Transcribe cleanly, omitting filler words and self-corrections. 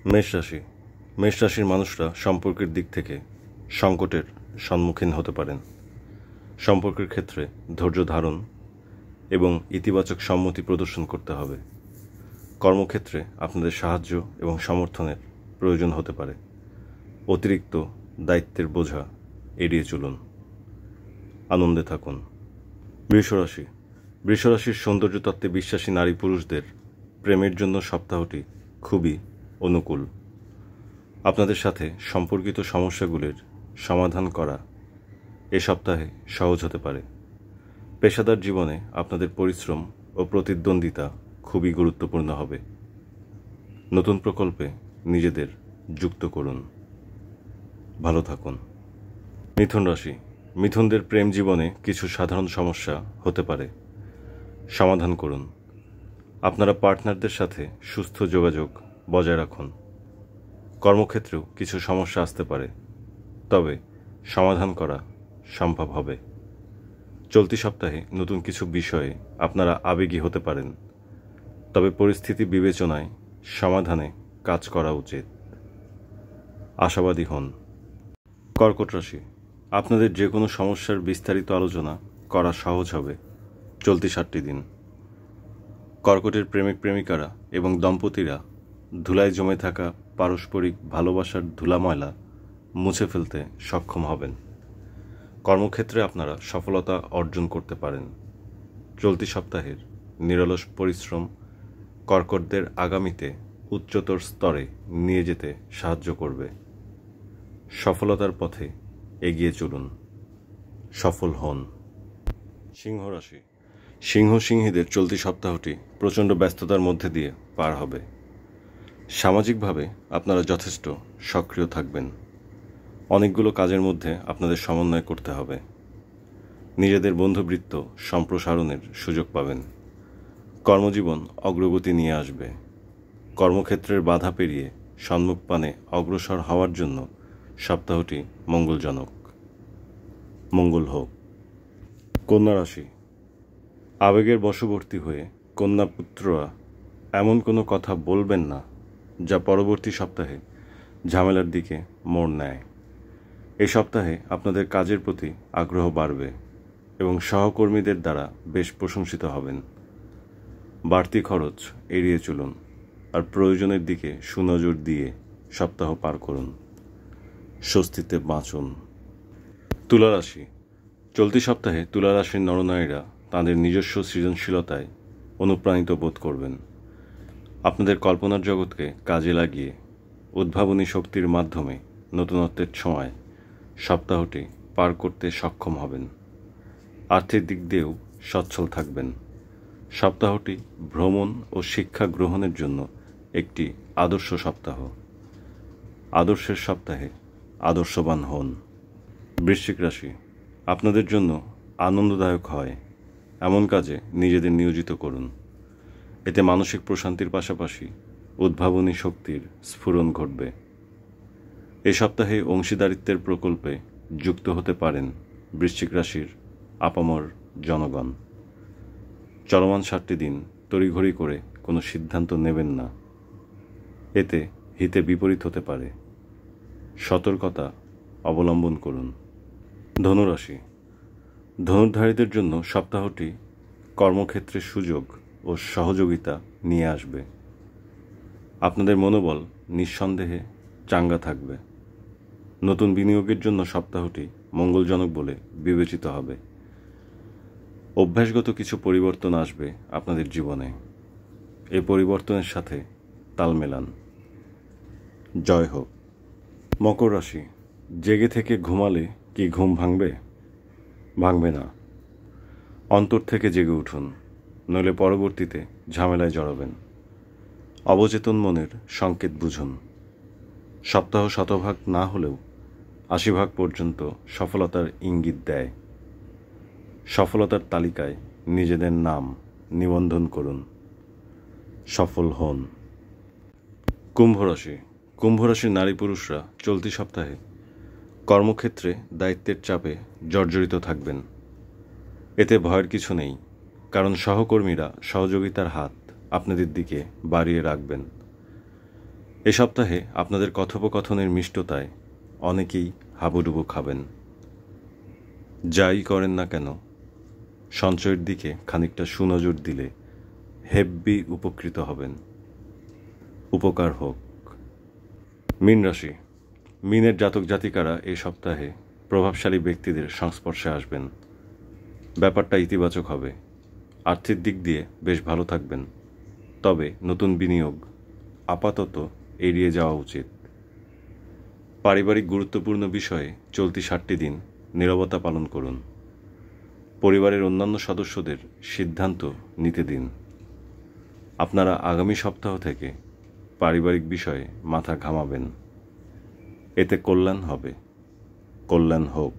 মেষ রাশি। মেষ রাশির মানুষরা সম্পর্কের দিক থেকে সংকটের সম্মুখীন হতে পারেন। সম্পর্কের ক্ষেত্রে ধৈর্য ধারণ এবং ইতিবাচক সম্মতি প্রদর্শন করতে হবে। কর্মক্ষেত্রে আপনাদের সাহায্য এবং সমর্থনের প্রয়োজন হতে পারে। অতিরিক্ত দায়িত্বের বোঝা এড়িয়ে চলুন। আনন্দে থাকুন। বৃষ রাশি। বৃষ রাশির সৌন্দর্য তত্ত্বে বিশ্বাসী নারী পুরুষদের প্রেমের জন্য সপ্তাহটি খুবই অনুকূল। আপনাদের সাথে সম্পর্কিত সমস্যাগুলির সমাধান করা এ সপ্তাহে সহজ হতে পারে। পেশাদার জীবনে আপনাদের পরিশ্রম ও প্রতিদ্বন্দ্বিতা খুবই গুরুত্বপূর্ণ হবে। নতুন প্রকল্পে নিজেদের যুক্ত করুন। ভালো থাকুন। মিথুন রাশি। মিথুনদের প্রেম জীবনে কিছু সাধারণ সমস্যা হতে পারে, সমাধান করুন। আপনারা পার্টনারদের সাথে সুস্থ যোগাযোগ বজায় রাখুন। কর্মক্ষেত্রেও কিছু সমস্যা আসতে পারে, তবে সমাধান করা সম্ভব হবে। চলতি সপ্তাহে নতুন কিছু বিষয়ে আপনারা আবেগী হতে পারেন, তবে পরিস্থিতি বিবেচনায় সমাধানে কাজ করা উচিত। আশাবাদী হন। কর্কট রাশি। আপনাদের যে কোনো সমস্যার বিস্তারিত আলোচনা করা সহজ হবে চলতি 7টি দিন। কর্কটের প্রেমিক প্রেমিকারা এবং দম্পতিরা ধুলায় জমে থাকা পারস্পরিক ভালোবাসার ধুলাময়লা মুছে ফেলতে সক্ষম হবেন। কর্মক্ষেত্রে আপনারা সফলতা অর্জন করতে পারেন। চলতি সপ্তাহের নিরলস পরিশ্রম কর্কটদের আগামীতে উচ্চতর স্তরে নিয়ে যেতে সাহায্য করবে। সফলতার পথে এগিয়ে চলুন। সফল হন। সিংহ রাশি। সিংহীদের চলতি সপ্তাহটি প্রচণ্ড ব্যস্ততার মধ্যে দিয়ে পার হবে। সামাজিকভাবে আপনারা যথেষ্ট সক্রিয় থাকবেন। অনেকগুলো কাজের মধ্যে আপনাদের সমন্বয় করতে হবে। নিজেদের বন্ধুবৃত্ত সম্প্রসারণের সুযোগ পাবেন। কর্মজীবন অগ্রগতি নিয়ে আসবে। কর্মক্ষেত্রের বাধা পেরিয়ে সম্মুখপানে অগ্রসর হওয়ার জন্য সপ্তাহটি মঙ্গলজনক। মঙ্গল হোক। কন্যা রাশি। আবেগের বশবর্তী হয়ে কন্যাপুত্ররা এমন কোনো কথা বলবেন না যা পরবর্তী সপ্তাহে ঝামেলার দিকে মোড় নেয়। এই সপ্তাহে আপনাদের কাজের প্রতি আগ্রহ বাড়বে এবং সহকর্মীদের দ্বারা বেশ প্রশংসিত হবেন। বাড়তি খরচ এড়িয়ে চলুন আর প্রয়োজনের দিকে সুনজর দিয়ে সপ্তাহ পার করুন। স্বস্তিতে বাঁচুন। তুলা রাশি। চলতি সপ্তাহে তুলা রাশির নরনারীরা তাঁদের নিজস্ব সৃজনশীলতায় অনুপ্রাণিত বোধ করবেন। আপনাদের কল্পনার জগৎকে কাজে লাগিয়ে উদ্ভাবনী শক্তির মাধ্যমে নতুনত্বের ছোঁয়ায় সপ্তাহটি পার করতে সক্ষম হবেন। আর্থিক দিক দিয়েও সচ্ছল থাকবেন। সপ্তাহটি ভ্রমণ ও শিক্ষা গ্রহণের জন্য একটি আদর্শ সপ্তাহ। আদর্শের সপ্তাহে আদর্শবান হন। বৃশ্চিক রাশি। আপনাদের জন্য আনন্দদায়ক হয় এমন কাজে নিজেদের নিয়োজিত করুন। এতে মানসিক প্রশান্তির পাশাপাশি উদ্ভাবনী শক্তির স্ফুরণ ঘটবে। এ সপ্তাহে অংশীদারিত্বের প্রকল্পে যুক্ত হতে পারেন বৃশ্চিক রাশির আপামর জনগণ। চলমান 7টি দিন তড়িঘড়ি করে কোনো সিদ্ধান্ত নেবেন না, এতে হিতে বিপরীত হতে পারে। সতর্কতা অবলম্বন করুন। ধনুরাশি। ধনুর্ধারীদের জন্য সপ্তাহটি কর্মক্ষেত্রে সুযোগ ও সহযোগিতা নিয়ে আসবে। আপনাদের মনোবল নিঃসন্দেহে চাঙ্গা থাকবে। নতুন বিনিয়োগের জন্য সপ্তাহটি মঙ্গলজনক বলে বিবেচিত হবে। অভ্যাসগত কিছু পরিবর্তন আসবে আপনাদের জীবনে। এই পরিবর্তনের সাথে তাল মেলান। জয় হোক। মকর রাশি। জেগে থেকে ঘুমালে কি ঘুম ভাঙবে? ভাঙবে না। অন্তর থেকে জেগে উঠুন, নইলে পরবর্তীতে ঝামেলায় জড়াবেন। অবচেতন মনের সংকেত বুঝুন। সপ্তাহ 100% না হলেও 80% পর্যন্ত সফলতার ইঙ্গিত দেয়। সফলতার তালিকায় নিজেদের নাম নিবন্ধন করুন। সফল হন। কুম্ভ রাশি। কুম্ভ রাশির নারী পুরুষরা চলতি সপ্তাহে কর্মক্ষেত্রে দায়িত্বের চাপে জর্জরিত থাকবেন। এতে ভয়ের কিছু নেই, কারণ সহকর্মীরা সহযোগিতার হাত আপনাদের দিকে বাড়িয়ে রাখবেন। এ সপ্তাহে আপনাদের কথোপকথনের মিষ্টতায় অনেকেই হাবুডুবু খাবেন। যাই করেন না কেন, সঞ্চয়ের দিকে খানিকটা সুনজর দিলে হেব্বি উপকৃত হবেন। উপকার হোক। মীন রাশি। মীনের জাতক জাতিকারা এই সপ্তাহে প্রভাবশালী ব্যক্তিদের সংস্পর্শে আসবেন। ব্যাপারটা ইতিবাচক হবে। আর্থিক দিক দিয়ে বেশ ভালো থাকবেন, তবে নতুন বিনিয়োগ আপাতত এড়িয়ে যাওয়া উচিত। পারিবারিক গুরুত্বপূর্ণ বিষয়ে চলতি 7টি দিন নীরবতা পালন করুন। পরিবারের অন্যান্য সদস্যদের সিদ্ধান্ত নিতে দিন। আপনারা আগামী সপ্তাহ থেকে পারিবারিক বিষয়ে মাথা ঘামাবেন। এতে কল্যাণ হবে। কল্যাণ হোক।